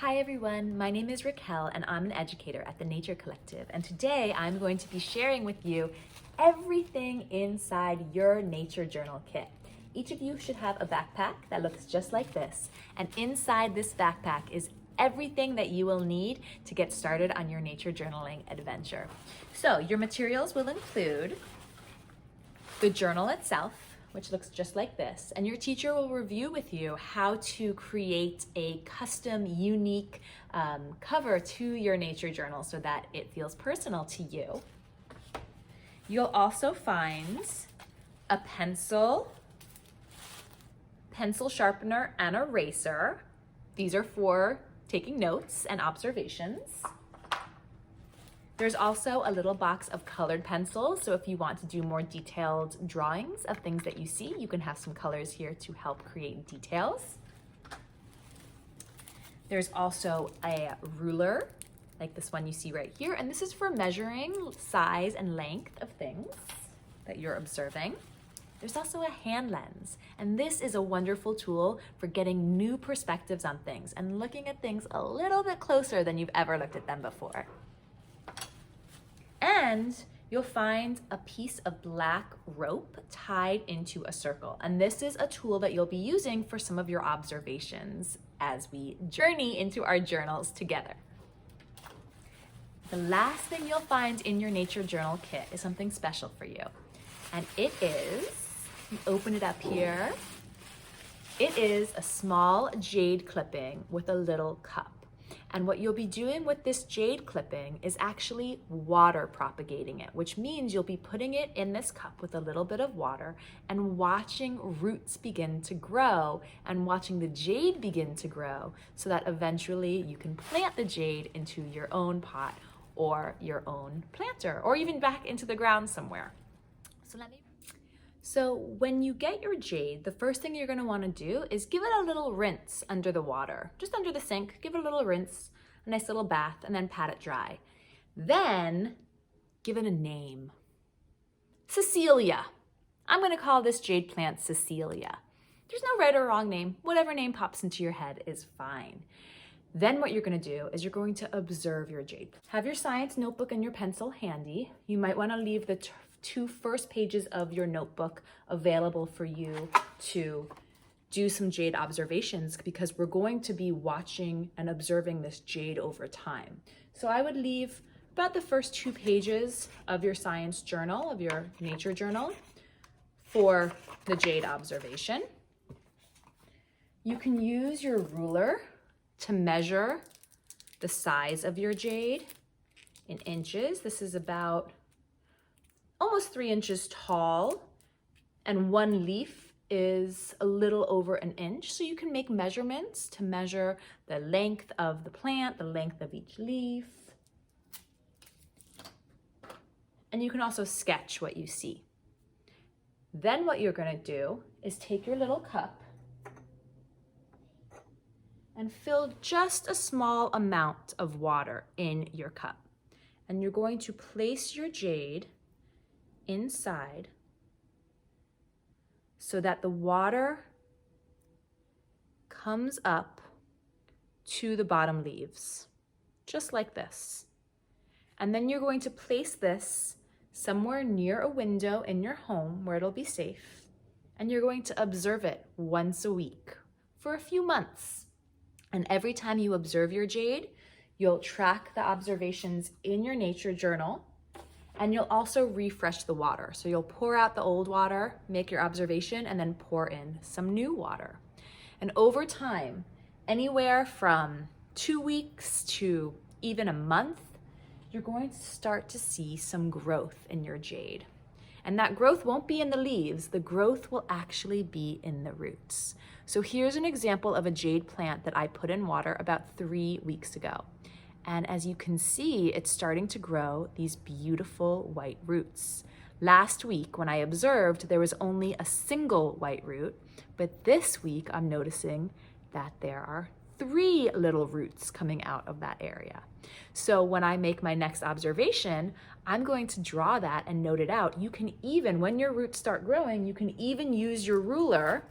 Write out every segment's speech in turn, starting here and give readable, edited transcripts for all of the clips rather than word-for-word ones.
Hi everyone, my name is Raquel and I'm an educator at the Nature Collective, and today I'm going to be sharing with you everything inside your nature journal kit. Each of you should have a backpack that looks just like this, and inside this backpack is everything that you will need to get started on your nature journaling adventure. So your materials will include the journal itself, which looks just like this, and your teacher will review with you how to create a custom, unique cover to your nature journal so that it feels personal to you. You'll also find a pencil sharpener, and eraser. These are for taking notes and observations. There's also a little box of colored pencils, so if you want to do more detailed drawings of things that you see, you can have some colors here to help create details. There's also a ruler, like this one you see right here, and this is for measuring size and length of things that you're observing. There's also a hand lens, and this is a wonderful tool for getting new perspectives on things and looking at things a little bit closer than you've ever looked at them before. And you'll find a piece of black rope tied into a circle. And this is a tool that you'll be using for some of your observations as we journey into our journals together. The last thing you'll find in your nature journal kit is something special for you. And it is, you open it up here, it is a small jade clipping with a little cup. And what you'll be doing with this jade clipping is actually water propagating it, which means you'll be putting it in this cup with a little bit of water and watching roots begin to grow and watching the jade begin to grow so that eventually you can plant the jade into your own pot or your own planter or even back into the ground somewhere. So when you get your jade, the first thing you're going to want to do is give it a little rinse under the water, just under the sink. Give it a little rinse, a nice little bath, and then pat it dry. Then give it a name. Cecilia. I'm going to call this jade plant Cecilia. There's no right or wrong name. Whatever name pops into your head is fine. Then what you're going to do is you're going to observe your jade. Have your science notebook and your pencil handy. You might want to leave the two first pages of your notebook available for you to do some jade observations because we're going to be watching and observing this jade over time. So I would leave about the first 2 pages of your science journal, of your nature journal, for the jade observation. You can use your ruler to measure the size of your jade in inches. This is about almost 3 inches tall, and one leaf is a little over an inch. So you can make measurements to measure the length of the plant, the length of each leaf. And you can also sketch what you see. Then what you're going to do is take your little cup and fill just a small amount of water in your cup. And you're going to place your jade inside so that the water comes up to the bottom leaves, just like this. And then you're going to place this somewhere near a window in your home where it'll be safe, and you're going to observe it once a week for a few months. And every time you observe your jade, you'll track the observations in your nature journal. And you'll also refresh the water. So you'll pour out the old water, make your observation, and then pour in some new water. And over time, anywhere from 2 weeks to even a month, you're going to start to see some growth in your jade. And that growth won't be in the leaves. The growth will actually be in the roots. So here's an example of a jade plant that I put in water about 3 weeks ago. And as you can see, it's starting to grow these beautiful white roots. Last week, when I observed, there was only a single white root, but this week I'm noticing that there are 3 little roots coming out of that area. So when I make my next observation, I'm going to draw that and note it out. You can even, when your roots start growing, you can even use your ruler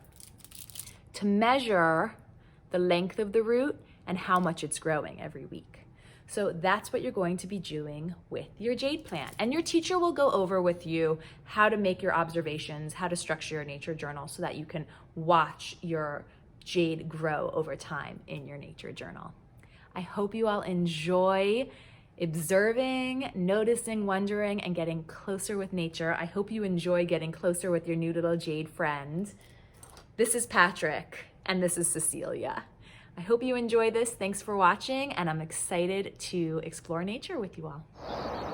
to measure the length of the root and how much it's growing every week. So that's what you're going to be doing with your jade plant. And your teacher will go over with you how to make your observations, how to structure your nature journal so that you can watch your jade grow over time in your nature journal. I hope you all enjoy observing, noticing, wondering, and getting closer with nature. I hope you enjoy getting closer with your new little jade friend. This is Patrick, and this is Cecilia. I hope you enjoy this. Thanks for watching, and I'm excited to explore nature with you all.